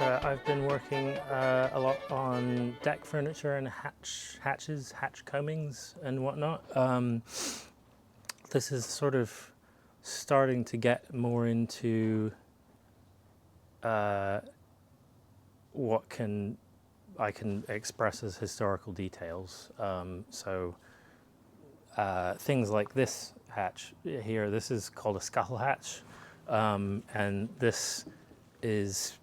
I've been working a lot on deck furniture and hatches, hatch coamings and whatnot. This is sort of starting to get more into what I can express as historical details. Things like this hatch here, this is called a scuttle hatch, and this is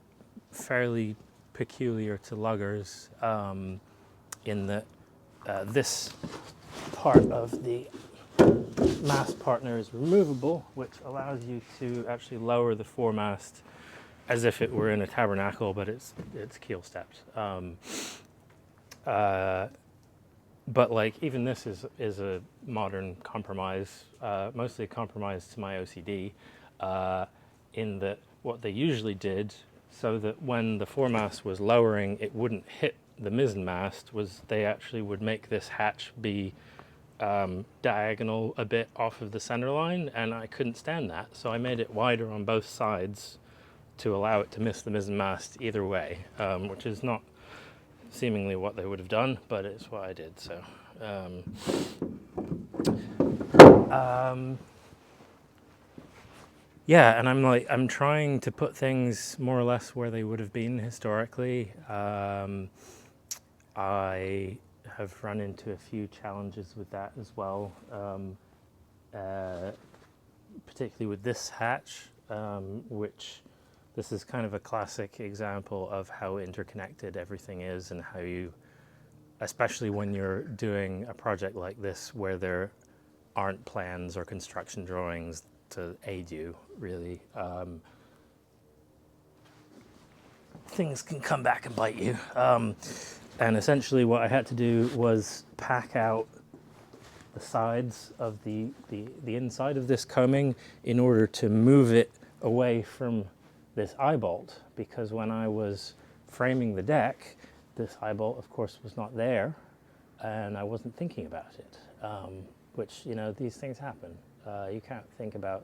fairly peculiar to luggers in that this part of the mast partner is removable, which allows you to actually lower the foremast as if it were in a tabernacle, but it's keel stepped. But like even this is a modern compromise, mostly a compromise to my OCD, in that what they usually did so that when the foremast was lowering it wouldn't hit the mizzen mast was they actually would make this hatch be diagonal a bit off of the center line, and I couldn't stand that, so I made it wider on both sides to allow it to miss the mizzen mast either way, which is not seemingly what they would have done, but it's what I did. So yeah, and I'm trying to put things more or less where they would have been historically. I have run into a few challenges with that as well, particularly with this hatch, which this is kind of a classic example of how interconnected everything is, and how you, especially when you're doing a project like this where there aren't plans or construction drawings to aid you, really, things can come back and bite you. And essentially what I had to do was pack out the sides of the inside of this coaming in order to move it away from this eye bolt, because when I was framing the deck, this eye bolt of course was not there, and I wasn't thinking about it, which, you know, these things happen. You can't think about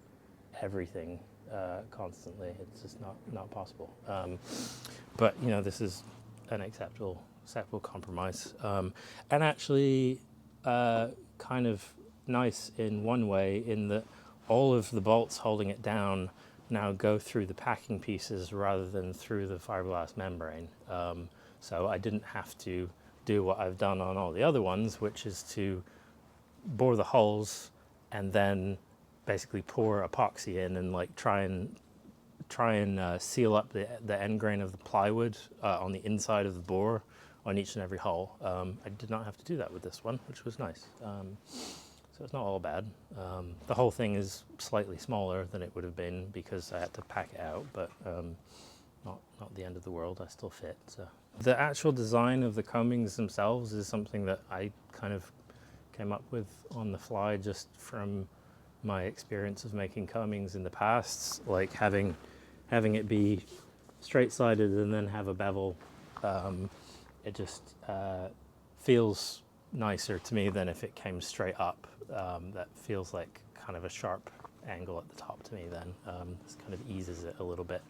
everything constantly. It's just not possible. But you know, this is an acceptable compromise, and actually kind of nice in one way, in that all of the bolts holding it down now go through the packing pieces rather than through the fiberglass membrane. So I didn't have to do what I've done on all the other ones, which is to bore the holes and then basically pour epoxy in and like try and seal up the end grain of the plywood on the inside of the bore on each and every hole. I did not have to do that with this one, which was nice. So it's not all bad. The whole thing is slightly smaller than it would have been because I had to pack it out, but not the end of the world. I still fit. So the actual design of the coamings themselves is something that I kind of came up with on the fly just from my experience of making coamings in the past, like having it be straight-sided and then have a bevel. It just feels nicer to me than if it came straight up. That feels like kind of a sharp angle at the top to me then. This kind of eases it a little bit.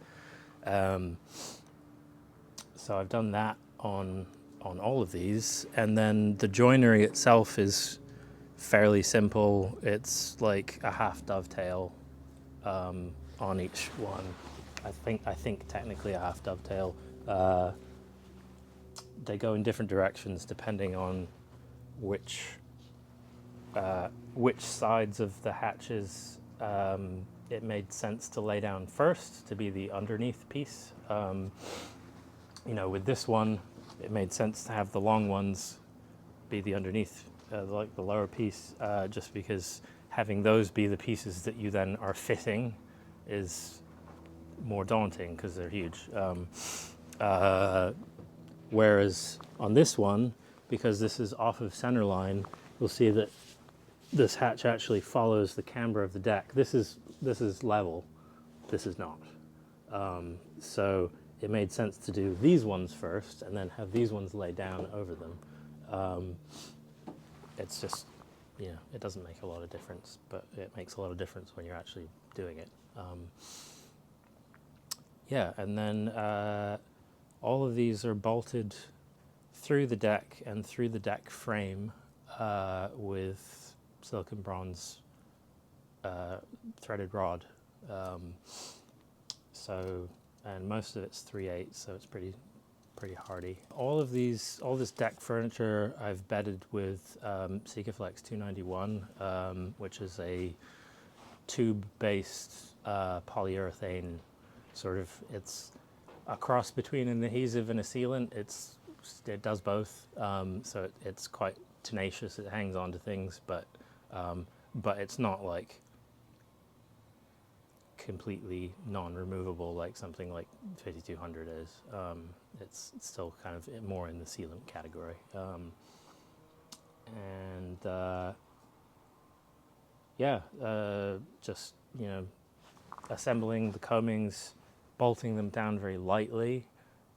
So I've done that on all of these, and then the joinery itself is fairly simple. It's like a half dovetail on each one. I think technically a half dovetail. They go in different directions depending on which sides of the hatches it made sense to lay down first to be the underneath piece. You know, with this one, it made sense to have the long ones be the underneath, like the lower piece, just because having those be the pieces that you then are fitting is more daunting because they're huge. Whereas on this one, because this is off of center line, you'll see that this hatch actually follows the camber of the deck. This is level, this is not. So it made sense to do these ones first and then have these ones laid down over them. It's just, you know, it doesn't make a lot of difference, but it makes a lot of difference when you're actually doing it. Yeah, and then All of these are bolted through the deck and through the deck frame with silicon bronze threaded rod. And most of it's 3/8, so it's pretty hardy. All this deck furniture I've bedded with Sikaflex 291, which is a tube-based polyurethane sort of. It's a cross between an adhesive and a sealant. It does both, so it's quite tenacious. It hangs on to things, but it's not like completely non-removable like something like 5200 is. It's still kind of more in the sealant category. Just, assembling the coamings, bolting them down very lightly,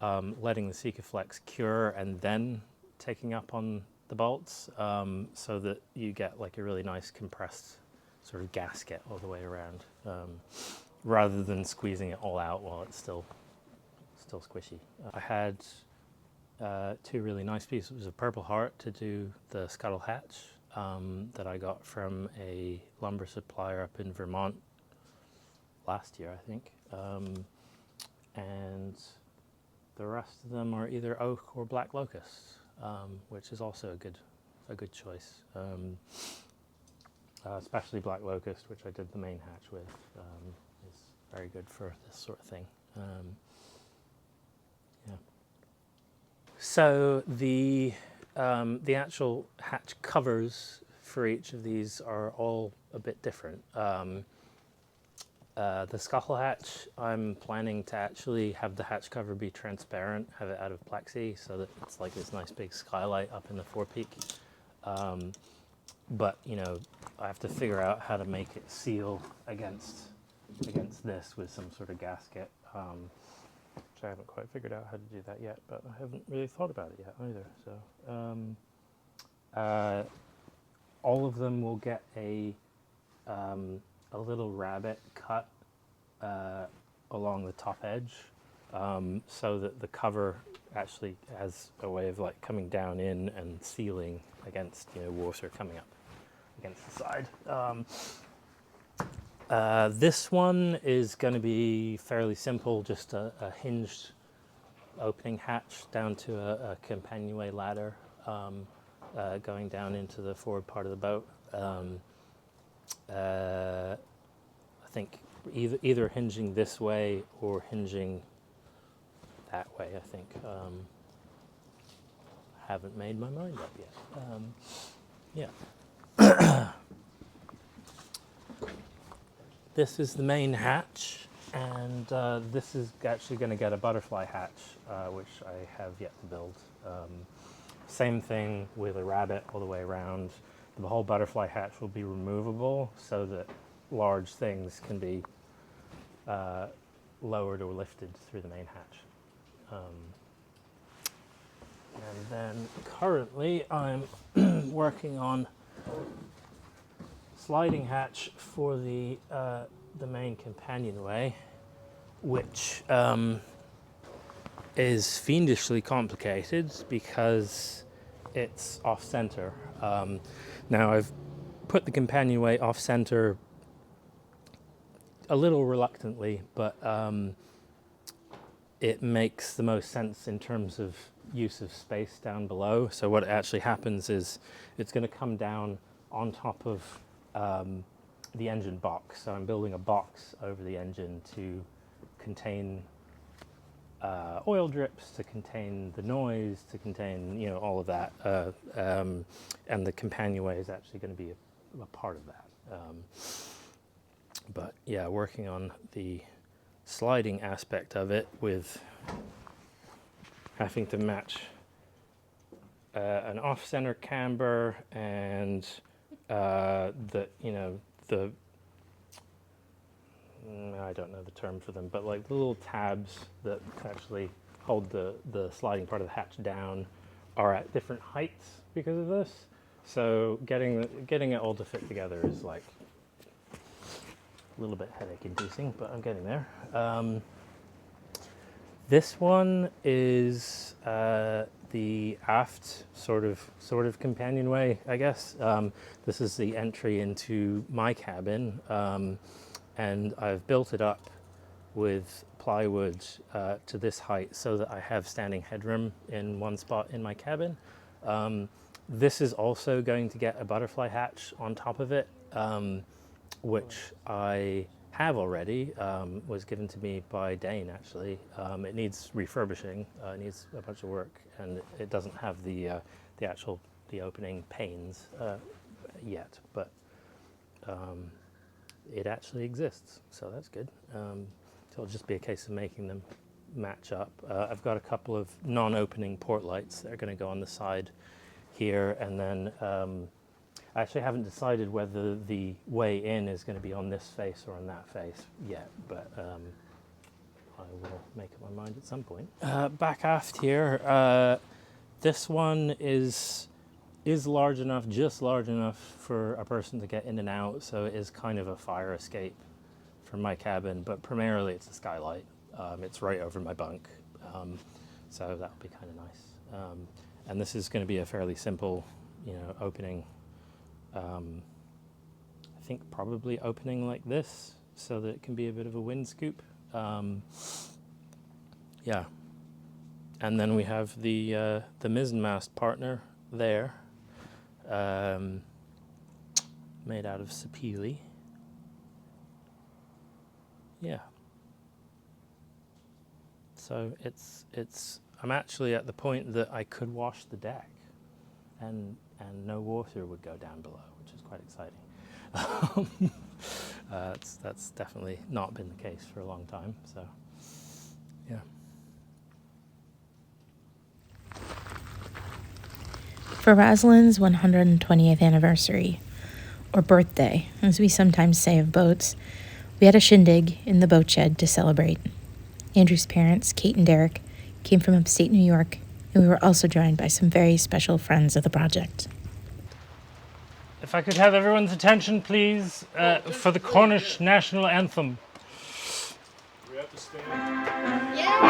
letting the Sikaflex cure, and then taking up on the bolts, so that you get like a really nice compressed sort of gasket all the way around, rather than squeezing it all out while it's still squishy. I had two really nice pieces of Purple Heart to do the scuttle hatch that I got from a lumber supplier up in Vermont last year, I think. And the rest of them are either oak or black locust, which is also a good choice. Especially black locust, which I did the main hatch with, is very good for this sort of thing. So the actual hatch covers for each of these are all a bit different. The scuttle hatch, I'm planning to actually have the hatch cover be transparent, have it out of plexi, so that it's like this nice big skylight up in the forepeak. But I have to figure out how to make it seal against this with some sort of gasket, which I haven't quite figured out how to do that yet, but I haven't really thought about it yet either. So all of them will get a little rabbet cut along the top edge, so that the cover actually has a way of like coming down in and sealing against water coming up against the side. This one is going to be fairly simple, just a hinged opening hatch down to a companionway ladder going down into the forward part of the boat. I think either hinging this way or hinging that way, I think. Haven't made my mind up yet. This is the main hatch, and this is actually going to get a butterfly hatch, which I have yet to build. Same thing with a rabbet all the way around. The whole butterfly hatch will be removable so that large things can be lowered or lifted through the main hatch. And then currently I'm working on sliding hatch for the main companionway, which is fiendishly complicated because it's off-center. Now I've put the companionway off-center a little reluctantly, but it makes the most sense in terms of use of space down below. So what actually happens is it's going to come down on top of the engine box. So I'm building a box over the engine to contain oil drips, to contain the noise, to contain all of that, and the companionway is actually going to be a part of that. But yeah, working on the sliding aspect of it with having to match an off-center camber and I don't know the term for them, but like the little tabs that actually hold the sliding part of the hatch down are at different heights because of this. So getting it all to fit together is like a little bit headache inducing, but I'm getting there. This one is the aft sort of companionway, I guess. This is the entry into my cabin, and I've built it up with plywood to this height so that I have standing headroom in one spot in my cabin. This is also going to get a butterfly hatch on top of it, which I have already, was given to me by Dane actually. It needs refurbishing, it needs a bunch of work, and it doesn't have the opening panes yet, but it actually exists, so that's good. So it'll just be a case of making them match up. I've got a couple of non-opening port lights that are going to go on the side here, and then I actually haven't decided whether the way in is going to be on this face or on that face yet, but I will make up my mind at some point. Back aft here, this one is large enough, just large enough for a person to get in and out, so it is kind of a fire escape from my cabin, but primarily it's a skylight. It's right over my bunk, so that'll be kind of nice. And this is going to be a fairly simple, opening. I think probably opening like this so that it can be a bit of a wind scoop. Yeah. And then we have the mizzenmast partner there, made out of sapele. Yeah. So I'm actually at the point that I could wash the deck and no water would go down below, which is quite exciting. That's definitely not been the case for a long time, so yeah. For Rosalind's 120th anniversary, or birthday, as we sometimes say of boats, we had a shindig in the boat shed to celebrate. Andrew's parents, Kate and Derek, came from upstate New York, and we were also joined by some very special friends of the project. If I could have everyone's attention, please, for the Cornish national anthem. We have to stand.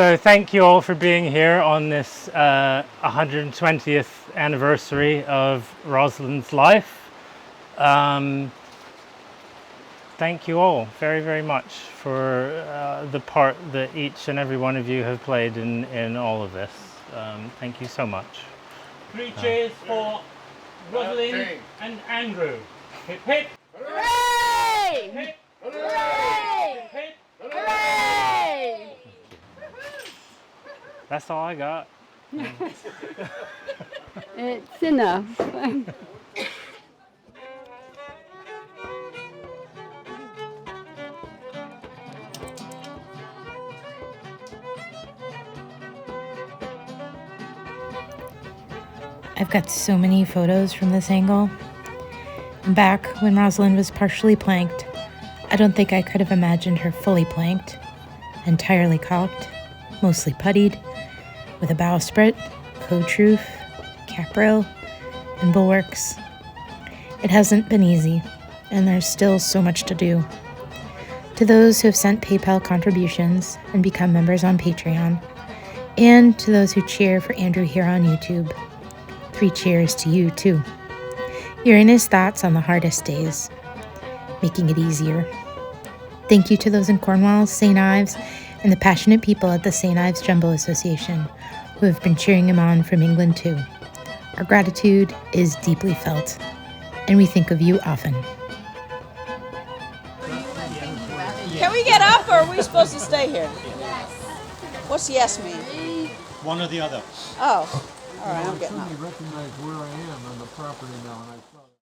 So thank you all for being here on this 120th anniversary of Rosalind's life. Thank you all very, very much for the part that each and every one of you have played in all of this. Thank you so much. 3 cheers for Rosalind and Andrew. Hip hip! Hooray! Hip Hooray! hip! Hooray! That's all I got. It's enough. I've got so many photos from this angle. And back when Rosalind was partially planked, I don't think I could have imagined her fully planked, entirely caulked, mostly puttied, with a bowsprit, coach roof, cap rail, and bulwarks. It hasn't been easy, and there's still so much to do. To those who have sent PayPal contributions and become members on Patreon, and to those who cheer for Andrew here on YouTube, 3 cheers to you, too. You're in his thoughts on the hardest days, making it easier. Thank you to those in Cornwall, St. Ives, and the passionate people at the St. Ives Jumbo Association who have been cheering him on from England, too. Our gratitude is deeply felt, and we think of you often. Can we get up, or are we supposed to stay here? What's yes mean? One or the other. Oh, all right, I'm getting up. I recognize where I am on the property now, and I